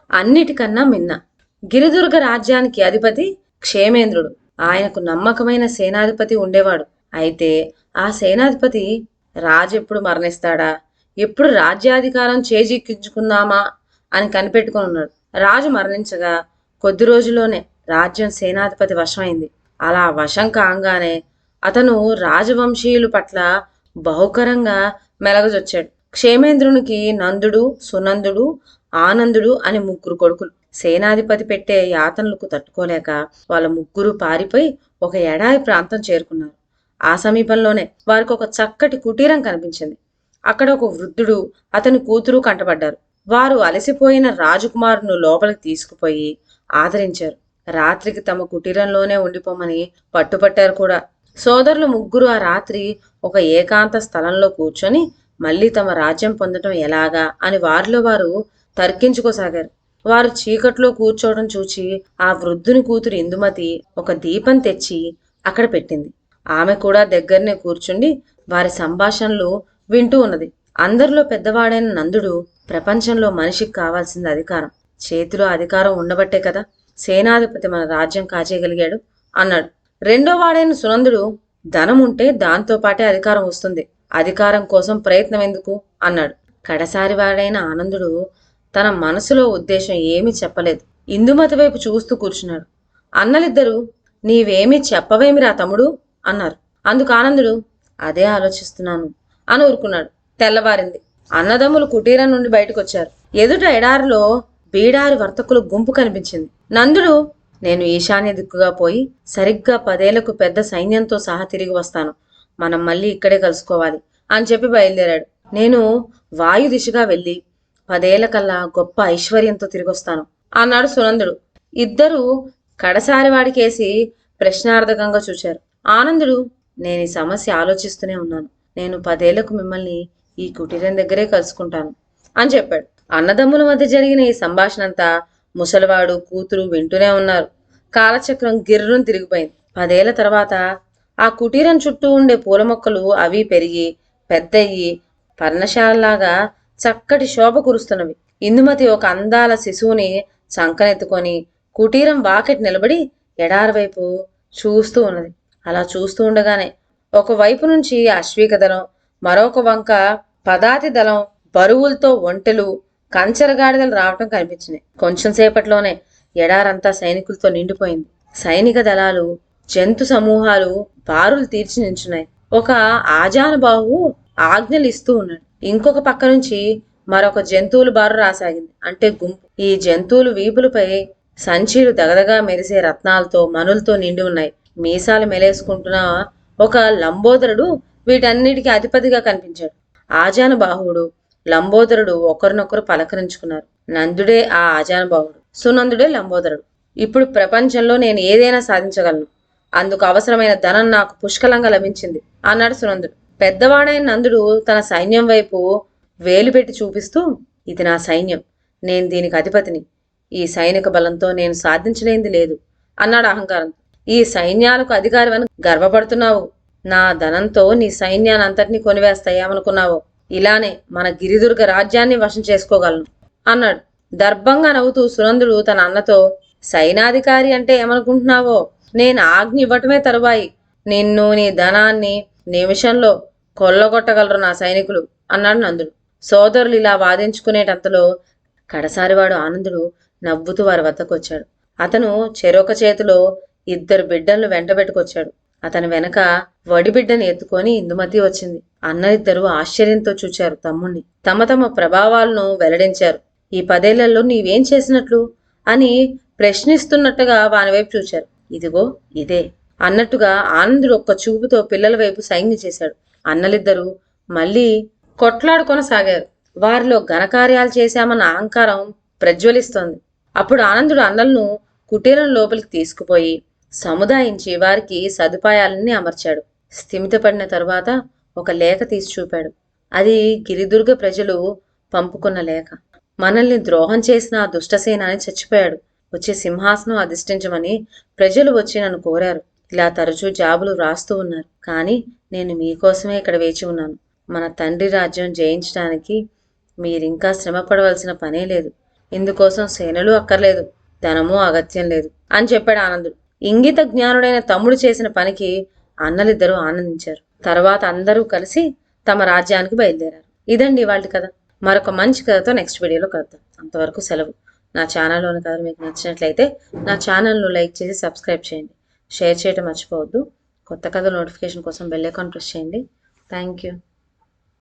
అన్నిటికన్నా మిన్న. గిరిదుర్గ రాజ్యానికి అధిపతి క్షేమేంద్రుడు. ఆయనకు నమ్మకమైన సేనాధిపతి ఉండేవాడు. అయితే ఆ సేనాధిపతి రాజెప్పుడు మరణిస్తాడా, ఎప్పుడు రాజ్యాధికారం చేజిక్కించుకుందామా అని కనిపెట్టుకుని ఉన్నాడు. రాజు మరణించగా కొద్ది రోజుల్లోనే రాజ్యం సేనాధిపతి వశమైంది. అలా వశం కాగానే అతను రాజవంశీయుల పట్ల బహుకరంగా మెలగజొచ్చాడు. క్షేమేంద్రునికి నందుడు, సునందుడు, ఆనందుడు అని ముగ్గురు కొడుకులు. సేనాధిపతి పెట్టే యాతనలకు తట్టుకోలేక వాళ్ళ ముగ్గురు పారిపోయి ఒక ఎడారి ప్రాంతం చేరుకున్నారు. ఆ సమీపంలోనే వారికి ఒక చక్కటి కుటీరం కనిపించింది. అక్కడ ఒక వృద్ధుడు, అతని కూతురు కంటపడ్డారు. వారు అలసిపోయిన రాజకుమారును లోపలికి తీసుకుపోయి ఆదరించారు. రాత్రికి తమ కుటీరంలోనే ఉండిపోమని పట్టుపట్టారు కూడా. సోదరులు ముగ్గురు ఆ రాత్రి ఒక ఏకాంత స్థలంలో కూర్చొని మళ్ళీ తమ రాజ్యం పొందటం ఎలాగా అని వారిలో వారు తర్కించుకోసాగారు. వారు చీకట్లో కూర్చోవడం చూచి ఆ వృద్ధుని కూతురు ఇందుమతి ఒక దీపం తెచ్చి అక్కడ పెట్టింది. ఆమె కూడా దగ్గరనే కూర్చుండి వారి సంభాషణలు వింటూ ఉన్నది. అందరిలో పెద్దవాడైన నందుడు, ప్రపంచంలో మనిషికి కావాల్సింది అధికారం. చేతిలో అధికారం ఉండబట్టే కదా సేనాధిపతి మన రాజ్యం కాచేయగలిగాడు అన్నాడు. రెండో వాడైన సునందుడు, ధనం ఉంటే దాంతో పాటే అధికారం వస్తుంది, అధికారం కోసం ప్రయత్నం ఎందుకు అన్నాడు. కడసారి వాడైన ఆనందుడు తన మనసులో ఉద్దేశం ఏమీ చెప్పలేదు. ఇందుమతి వైపు చూస్తూ కూర్చున్నాడు. అన్నలిద్దరూ, నీవేమీ చెప్పవేమిరా తమ్ముడు అన్నారు. అందుకు ఆనందుడు, అదే ఆలోచిస్తున్నాను అని ఊరుకున్నాడు. తెల్లవారింది. అన్నదమ్ములు కుటీరం నుండి బయటకు వచ్చారు. ఎదుట ఎడారిలో బీడారి వర్తకులు గుంపు కనిపించింది. నందుడు, నేను ఈశాన్య దిక్కుగా పోయి సరిగ్గా 10 ఏళ్లకు పెద్ద సైన్యంతో సహా తిరిగి వస్తాను, మనం మళ్ళీ ఇక్కడే కలుసుకోవాలి అని చెప్పి బయలుదేరాడు. నేను వాయు దిశగా వెళ్ళి 10 ఏళ్లకల్లా గొప్ప ఐశ్వర్యంతో తిరిగొస్తాను అన్నాడు సునందుడు. ఇద్దరూ కడసారి వాడికేసి ప్రశ్నార్థకంగా చూశారు. ఆనందుడు, నేను ఈ సమస్య ఆలోచిస్తూనే ఉన్నాను, నేను 10 ఏళ్లకు మిమ్మల్ని ఈ కుటీరం దగ్గరే కలుసుకుంటాను అని చెప్పాడు. అన్నదమ్ముల మధ్య జరిగిన ఈ సంభాషణ అంతా ముసలివాడు, కూతురు వింటూనే ఉన్నారు. కాలచక్రం గిర్రును తిరిగిపోయింది. 10 ఏళ్ల తర్వాత ఆ కుటీరం చుట్టూ ఉండే పూల మొక్కలు అవి పెరిగి పెద్దయ్యి పర్ణశాలలాగా చక్కటి శోభ కురుస్తున్నవి. ఇందుమతి ఒక అందాల శిశువుని చంకనెత్తుకొని కుటీరం వాకెట్ నిలబడి ఎడారి వైపు చూస్తూ ఉన్నది. అలా చూస్తూ ఉండగానే ఒకవైపు నుంచి అశ్విక దళం, మరొక వంక పదాతి దళం, బరువులతో ఒంటెలు, కంచరగాడిదలు రావటం కనిపించినాయి. కొంచెం సేపట్లోనే ఎడారంతా సైనికులతో నిండిపోయింది. సైనిక దళాలు, జంతు సమూహాలు బారులు తీర్చి నించున్నాయి. ఒక ఆజానుబాహువు ఆజ్ఞలు ఇస్తూ ఉన్నాడు. ఇంకొక పక్క నుంచి మరొక జంతువులు బారు రాసాగింది, అంటే గుంపు. ఈ జంతువులు వీపులపై సంచీలు దగదగా మెరిసే రత్నాలతో, మనులతో నిండి ఉన్నాయి. మీసాలు మెలేసుకుంటున్న ఒక లంబోదరుడు వీటన్నిటికీ అధిపతిగా కనిపించాడు. ఆజానుబాహువుడు, లంబోదరుడు ఒకరినొకరు పలకరించుకున్నారు. నందుడే ఆ ఆజానుబాహుడు, సునందుడే లంబోదరుడు. ఇప్పుడు ప్రపంచంలో నేను ఏదైనా సాధించగలను, అందుకు అవసరమైన ధనం నాకు పుష్కలంగా లభించింది అన్నాడు సునందుడు. పెద్దవాడైన నందుడు తన సైన్యం వైపు వేలు పెట్టి చూపిస్తూ, ఇది నా సైన్యం, నేను దీనికి అధిపతిని, ఈ సైనిక బలంతో నేను సాధించలేనిది లేదు అన్నాడు అహంకారంతో. ఈ సైన్యాలకు అధికారివని గర్వపడుతున్నావు, నా ధనంతో నీ సైన్యాన్ని అంతటినీ కొనివేస్తాయేమనుకున్నావు, ఇలానే మన గిరిదుర్గ రాజ్యాన్ని వశం చేసుకోగలను అన్నాడు. దర్భంగా నవ్వుతూ సునందుడు తన అన్నతో, సైనాధికారి అంటే ఏమనుకుంటున్నావో, నేను ఆజ్ఞ ఇవ్వటమే తరువాయి, నిన్ను నీ ధనాన్ని నిమిషంలో కొల్లగొట్టగలరు నా సైనికులు అన్నాడు నందుడు. సోదరులు ఇలా వాదించుకునేటంతలో కడసారివాడు ఆనందుడు నవ్వుతూ వారి వద్దకు వచ్చాడు. అతను చెరొక చేతిలో 2 బిడ్డలను వెంటబెట్టుకొచ్చాడు. అతని వెనక వడి బిడ్డని ఎత్తుకొని ఇందుమతి వచ్చింది. అన్నలిద్దరూ ఆశ్చర్యంతో చూచారు తమ్ముణ్ణి. తమ తమ ప్రభావాలను వెల్లడించారు. ఈ 10 ఏళ్లలో నీవేం చేసినట్లు అని ప్రశ్నిస్తున్నట్టుగా వాని వైపు చూచారు. ఇదిగో ఇదే అన్నట్టుగా ఆనందుడు ఒక్క చూపుతో పిల్లల వైపు సైగ చేశాడు. అన్నలిద్దరూ మళ్ళీ కొట్లాడుకొనసాగారు. వారిలో ఘనకార్యాలు చేశామన్న అహంకారం ప్రజ్వలిస్తోంది. అప్పుడు ఆనందుడు అన్నలను కుటీరం లోపలికి తీసుకుపోయి సముదాయించి వారికి సదుపాయాలన్నీ అమర్చాడు. స్థిమితపడిన తరువాత ఒక లేఖ తీసి చూపాడు. అది గిరిదుర్గ ప్రజలు పంపుకున్న లేఖ. మనల్ని ద్రోహం చేసిన ఆ దుష్టసేనాని చచ్చిపోయాడు, వచ్చే సింహాసనం అధిష్ఠించమని ప్రజలు వచ్చి నన్ను కోరారు. ఇలా తరచూ జాబులు వ్రాస్తూ ఉన్నారు. కానీ నేను మీకోసమే ఇక్కడ వేచి ఉన్నాను. మన తండ్రి రాజ్యం జయించడానికి మీరింకా శ్రమ పడవలసిన పనే లేదు. ఇందుకోసం సేనలు అక్కర్లేదు, ధనము అగత్యం లేదు అని చెప్పాడు ఆనందుడు. ఇంగిత జ్ఞానుడైన తమ్ముడు చేసిన పనికి అన్నలిద్దరూ ఆనందించారు. తర్వాత అందరూ కలిసి తమ రాజ్యానికి బయలుదేరారు. ఇదండి ఇవాళ కథ. మరొక మంచి కథతో నెక్స్ట్ వీడియోలో కలుద్దాం. అంతవరకు సెలవు. నా ఛానల్లోని కథలు మీకు నచ్చినట్లయితే నా ఛానల్ను లైక్ చేసి సబ్స్క్రైబ్ చేయండి. షేర్ చేయడం మర్చిపోవద్దు. కొత్త కథ నోటిఫికేషన్ కోసం బెల్ ఐకాన్ ప్రెస్ చేయండి. Thank you.